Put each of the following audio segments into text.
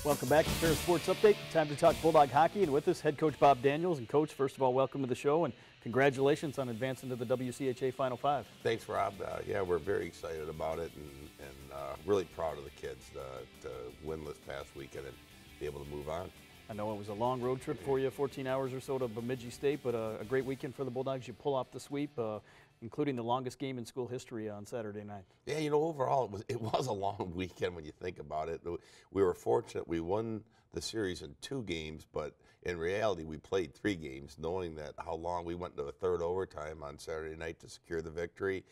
Welcome back to Ferris Sports Update. Time to talk Bulldog hockey, and with us, head coach Bob Daniels. And coach, first of all, welcome to the show, and congratulations on advancing to the WCHA Final Five. Thanks, Rob. Yeah, we're very excited about it, and really proud of the kids to win this past weekend and be able to move on. I know it was a long road trip for you, 14 hours or so to Bemidji State, but a great weekend for the Bulldogs. You pull off the sweep, including the longest game in school history on Saturday night. Yeah, you know, overall it was a long weekend when you think about it. We were fortunate we won the series in 2 games, but in reality we played 3 games, knowing that how long we went into a third overtime on Saturday night to secure the victory.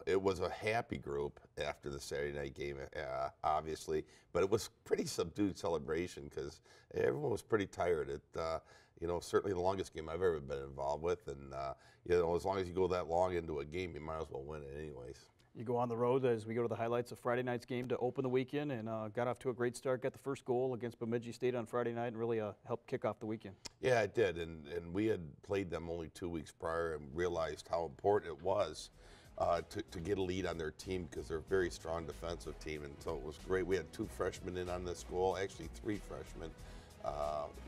It was a happy group after the Saturday night game, obviously, but it was pretty subdued celebration because everyone was pretty tired. You know, certainly the longest game I've ever been involved with, and you know, as long as you go that long into a game, you might as well win it anyways. You go on the road as we go to the highlights of Friday night's game to open the weekend, and got off to a great start, got the first goal against Bemidji State on Friday night, and really helped kick off the weekend. Yeah, it did, and we had played them only 2 weeks prior and realized how important it was to get a lead on their team, because they're a very strong defensive team, and so it was great. We had 2 freshmen in on this goal, actually 3 freshmen,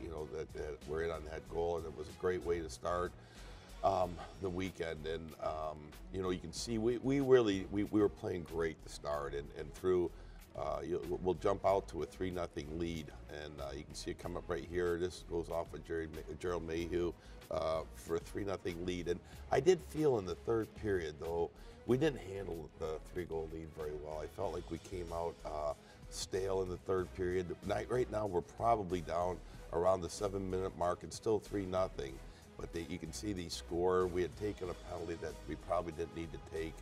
you know, that were in on that goal, and it was a great way to start the weekend. And you know, you can see we were playing great to start, and through we'll jump out to a 3-0 lead, and you can see it come up right here. This goes off of Gerald Mayhew for a 3-0 lead. And I did feel in the third period, though, we didn't handle the 3-goal lead very well. I felt like we came out stale in the third period. Right now we're probably down around the 7-minute mark and still 3-0. But you can see the score. We had taken a penalty that we probably didn't need to take,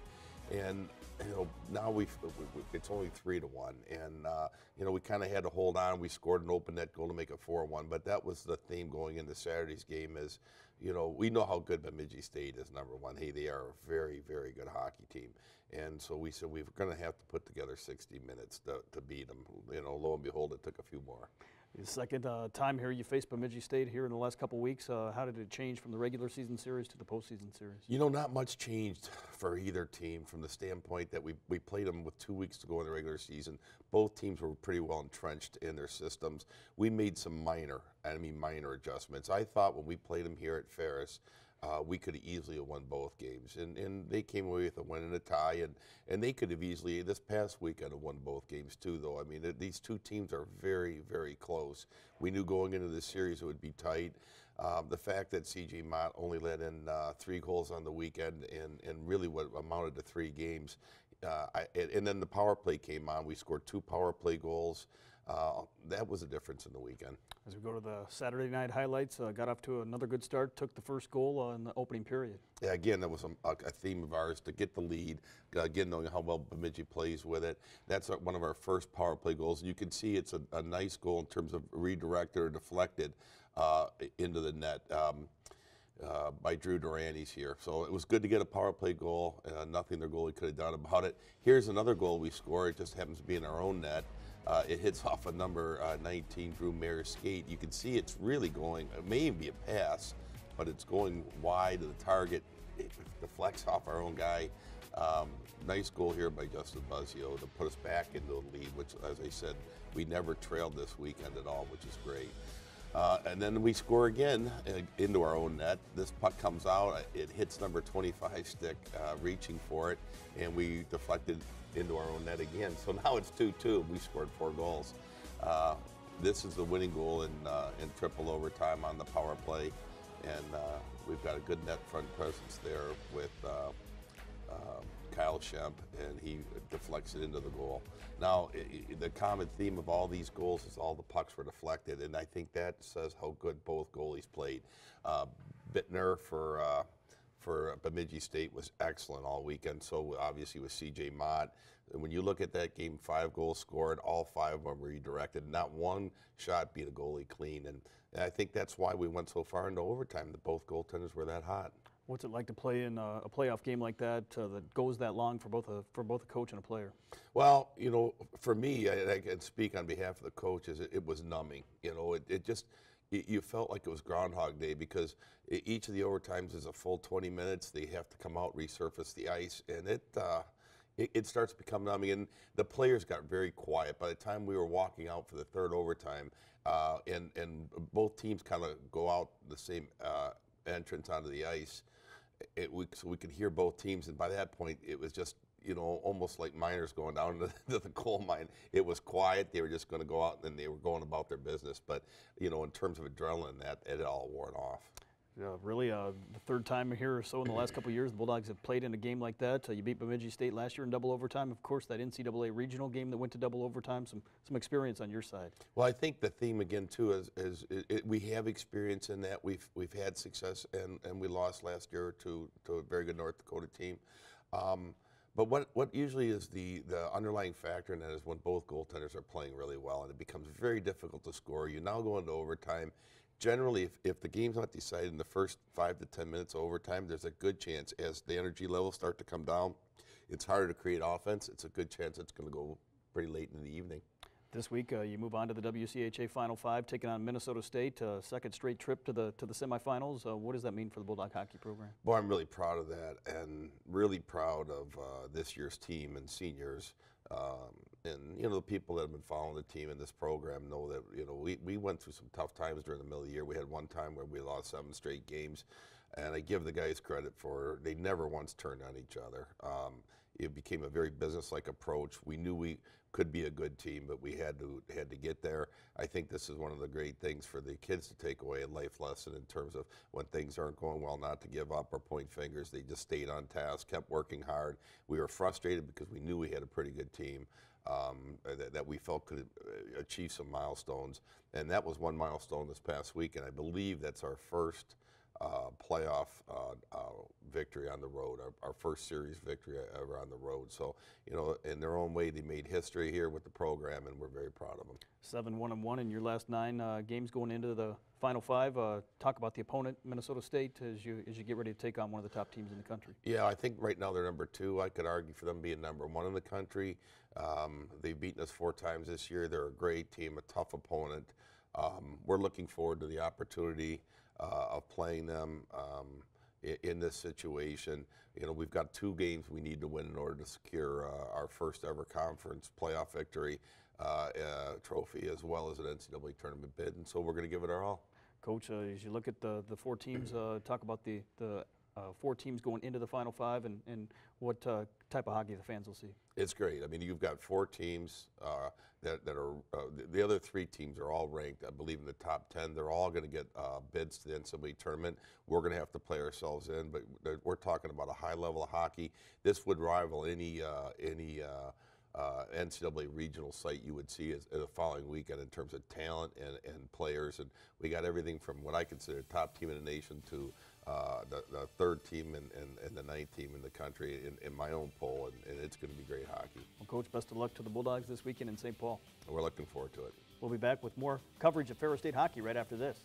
and you know, now it's only 3-1, and you know, we kind of had to hold on. We scored an open net goal to make it 4-1, but that was the theme going into Saturday's game. Is, you know, we know how good Bemidji State is. Number one, hey, they are a very, very good hockey team, and so we said we were going to have to put together 60 minutes to beat them. You know, lo and behold, it took a few more. The second time here you faced Bemidji State here in the last couple of weeks. How did it change from the regular season series to the postseason series? You know, not much changed for either team from the standpoint that we played them with 2 weeks to go in the regular season. Both teams were pretty well entrenched in their systems. We made some minor adjustments. I thought when we played them here at Ferris, we could have easily have won both games, and they came away with a win and a tie, and they could have easily, this past weekend, have won both games too, though. I mean, these 2 teams are very, very close. We knew going into this series it would be tight. The fact that C.J. Mott only let in 3 goals on the weekend, and really what amounted to 3 games, and then the power play came on. We scored 2 power play goals. That was a difference in the weekend. As we go to the Saturday night highlights, got off to another good start, took the first goal in the opening period. Yeah, again, that was a theme of ours, to get the lead, again, knowing how well Bemidji plays with it. That's one of our first power play goals, and you can see it's a nice goal in terms of redirected or deflected into the net by Drew Durantes here. So it was good to get a power play goal, nothing their goalie could have done about it. Here's another goal we scored. It just happens to be in our own net. It hits off of number 19, Drew Mayer's skate. You can see it's really going, it may even be a pass, but it's going wide of the target. It deflects off our own guy. Nice goal here by Justin Buzzio to put us back into the lead, which, as I said, we never trailed this weekend at all, which is great. And then we score again into our own net. This puck comes out, it hits number 25 stick, reaching for it, and we deflected into our own net again. So now it's 2-2. We scored 4 goals. This is the winning goal in triple overtime on the power play, and we've got a good net front presence there with Kyle Schemp, and he deflects it into the goal. Now, the common theme of all these goals is all the pucks were deflected, and I think that says how good both goalies played. Bittner for Bemidji State was excellent all weekend, so obviously with C.J. Mott. And when you look at that game, 5 goals scored, all 5 of them were redirected. Not one shot beat a goalie clean, and I think that's why we went so far into overtime, that both goaltenders were that hot. What's it like to play in a playoff game like that that goes that long for both a coach and a player? Well, you know, for me, I can speak on behalf of the coaches. It was numbing. You know, it just, you felt like it was Groundhog Day, because each of the overtimes is a full 20 minutes. They have to come out, resurface the ice, and it starts becoming, I mean, the players got very quiet. By the time we were walking out for the third overtime, and both teams kind of go out the same entrance onto the ice, so we could hear both teams, and by that point, it was just, you know, almost like miners going down to the coal mine. It was quiet. They were just going to go out, and then they were going about their business. But, you know, in terms of adrenaline, it all wore off. Yeah, really, the third time here or so in the last couple of years, the Bulldogs have played in a game like that. You beat Bemidji State last year in double overtime. Of course, that NCAA regional game that went to double overtime, some experience on your side. Well, I think the theme again too is we have experience in that. We've had success, and we lost last year to a very good North Dakota team. But what usually is the underlying factor in that is when both goaltenders are playing really well, and it becomes very difficult to score. You now go into overtime. Generally, if the game's not decided in the first 5 to 10 minutes of overtime, there's a good chance as the energy levels start to come down, it's harder to create offense. It's a good chance it's going to go pretty late in the evening. This week, you move on to the WCHA Final Five, taking on Minnesota State, second straight trip to the semifinals. What does that mean for the Bulldog hockey program? Well, I'm really proud of that, and really proud of this year's team and seniors. And, you know, the people that have been following the team in this program know that, you know, we went through some tough times during the middle of the year. We had one time where we lost 7 straight games, and I give the guys credit for they never once turned on each other. It became a very business-like approach. We knew we could be a good team, but we had to get there. I think this is one of the great things for the kids to take away, a life lesson in terms of when things aren't going well, not to give up or point fingers. They just stayed on task, kept working hard. We were frustrated because we knew we had a pretty good team that we felt could achieve some milestones, and that was one milestone this past week, and I believe that's our first playoff victory on the road, our first series victory ever on the road. So, you know, in their own way, they made history here with the program, and we're very proud of them. 7-1-1 in your last 9 games going into the Final Five. Talk about the opponent, Minnesota State, as you get ready to take on one of the top teams in the country. Yeah, I think right now they're number 2. I could argue for them being number 1 in the country. They've beaten us 4 times this year. They're a great team, a tough opponent. We're looking forward to the opportunity of playing them in this situation. You know, we've got 2 games we need to win in order to secure our first ever conference playoff victory trophy, as well as an NCAA tournament bid, and so we're going to give it our all. Coach, as you look at the 4 teams, talk about the 4 teams going into the Final Five and what type of hockey the fans will see. It's great. I mean, you've got 4 teams that are, the other 3 teams are all ranked, I believe, in the top 10. They're all going to get bids to the NCAA tournament. We're going to have to play ourselves in, but we're talking about a high level of hockey. This would rival any NCAA regional site you would see as the following weekend in terms of talent and players. And we got everything from what I consider top team in the nation to the 3rd team and the 9th team in the country in my own poll, and it's going to be great hockey. Well, Coach, best of luck to the Bulldogs this weekend in St. Paul. And we're looking forward to it. We'll be back with more coverage of Ferris State hockey right after this.